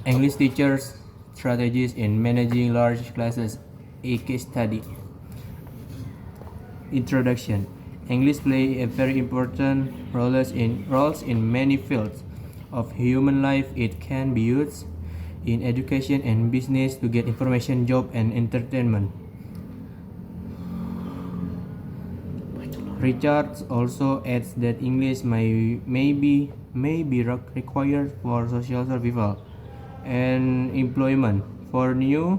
English teachers strategies in managing large classes, a case study. Introduction. English play a very important roles in many fields of human life. It can be used in education and business to get information, job, and entertainment. Richards also adds that English may be required for social survival and employment for new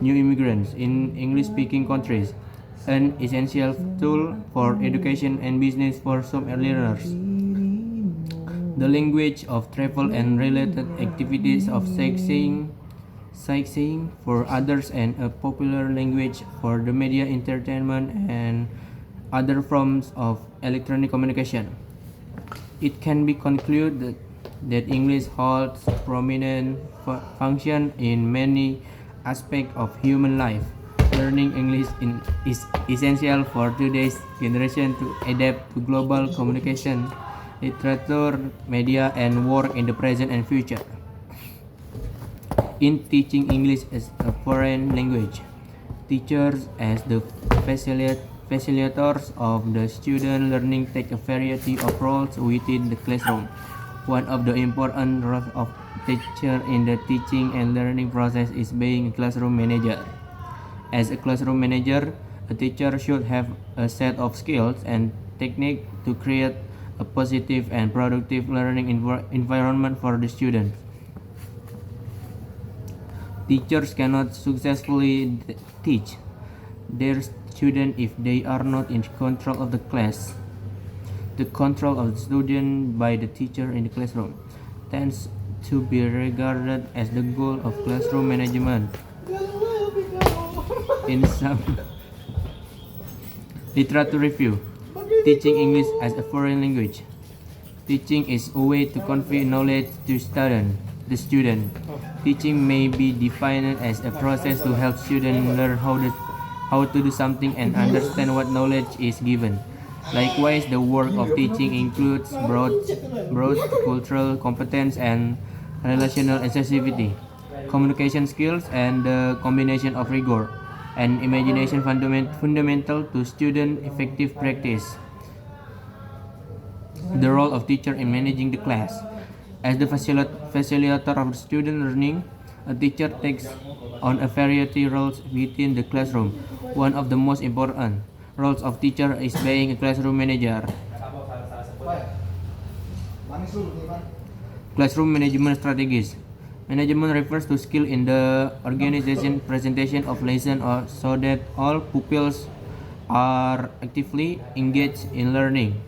immigrants in English-speaking countries, an essential tool for education and business for some learners. The language of travel and related activities of sightseeing for others, and a popular language for the media, entertainment, and other forms of electronic communication. It can be concluded that English holds prominent function in many aspects of human life. Learning English is essential for today's generation to adapt to global communication, literature, media, and work in the present and future. In teaching English as a foreign language, teachers as the facilitators of the student learning take a variety of roles within the classroom. One of the important roles of teacher in the teaching and learning process is being a classroom manager. As a classroom manager, a teacher should have a set of skills and techniques to create a positive and productive learning environment for the students. Teachers cannot successfully teach their students if they are not in control of the class. The control of the student by the teacher in the classroom tends to be regarded as the goal of classroom management. In some literature review, teaching English as a foreign language. Teaching is a way to convey knowledge to the student. Teaching may be defined as a process to help students learn how to do something and understand what knowledge is given. Likewise, the work of teaching includes broad cultural competence and relational accessibility, communication skills, and the combination of rigor and imagination fundamental to student effective practice. The role of teacher in managing the class. As the facilitator of student learning, a teacher takes on a variety of roles within the classroom. One of the most important roles of teacher is being a classroom manager. Classroom management strategies. Management refers to skill in the organization, presentation of lesson, or so that all pupils are actively engaged in learning.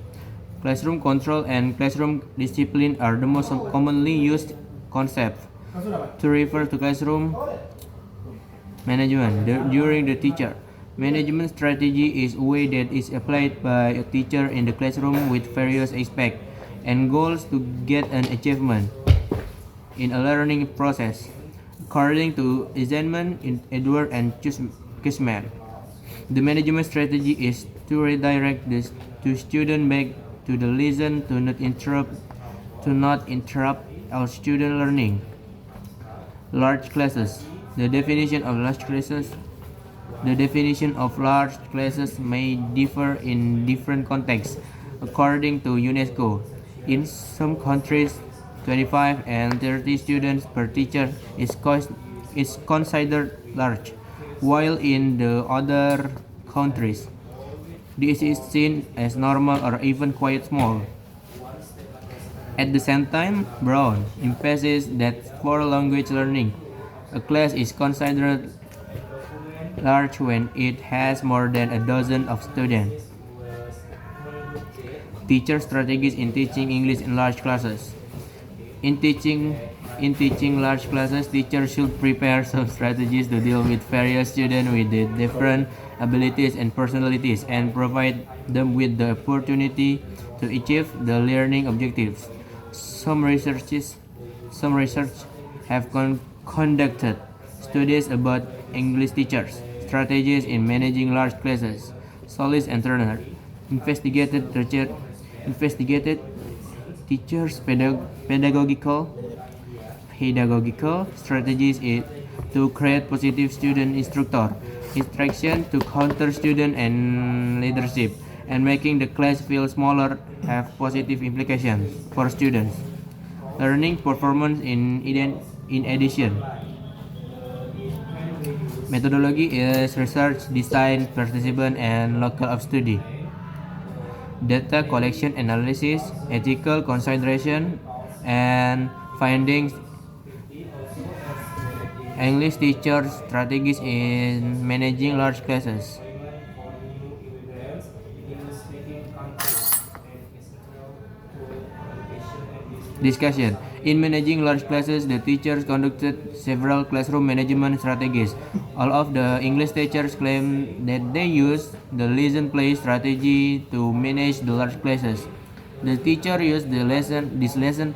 Classroom control and classroom discipline are the most commonly used concepts to refer to classroom management during the teacher. Management strategy is a way that is applied by a teacher in the classroom with various aspects and goals to get an achievement in a learning process. According to Eisenman, Edward, and Kissman, the management strategy is to redirect the student back to the lesson to not interrupt our student learning. Large classes. The definition of large classes may differ in different contexts. According to UNESCO, in some countries, 25 and 30 students per teacher is considered large, while in the other countries, this is seen as normal or even quite small. At the same time, Brown emphasizes that for language learning, a class is considered large when it has more than a dozen of students. Teacher strategies in teaching English in large classes. In teaching large classes, teachers should prepare some strategies to deal with various students with different abilities and personalities and provide them with the opportunity to achieve the learning objectives. Some research have conducted studies about English teachers' strategies in managing large classes. Solis and Turner investigated teachers' pedagogical pedagogical strategies is to create positive student-instructor interaction to counter student and leadership, and making the class feel smaller have positive implications for students. Learning performance in addition. Methodology is research, design, participant, and local of study. Data collection analysis, ethical consideration, and findings. English teachers strategies in managing large classes. Discussion. In managing large classes, the teachers conducted several classroom management strategies. All of the English teachers claim that they use the listen play strategy to manage the large classes. The teacher used this lesson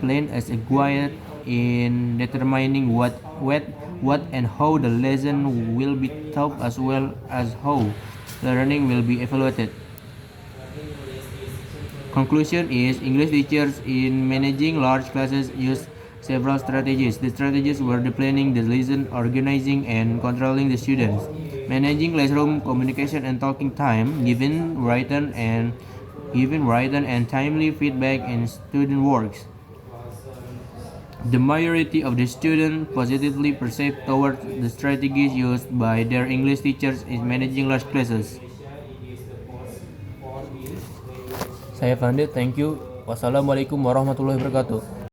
plan as a guide in determining what and how the lesson will be taught, as well as how learning will be evaluated. Conclusion is English teachers in managing large classes use several strategies. The strategies were the planning, the lesson, organizing, and controlling the students, managing classroom communication and talking time, giving written and timely feedback in student works. The majority of the students positively perceived towards the strategies used by their English teachers in managing large classes. Saya Fandi, thank you. Wassalamualaikum warahmatullahi wabarakatuh.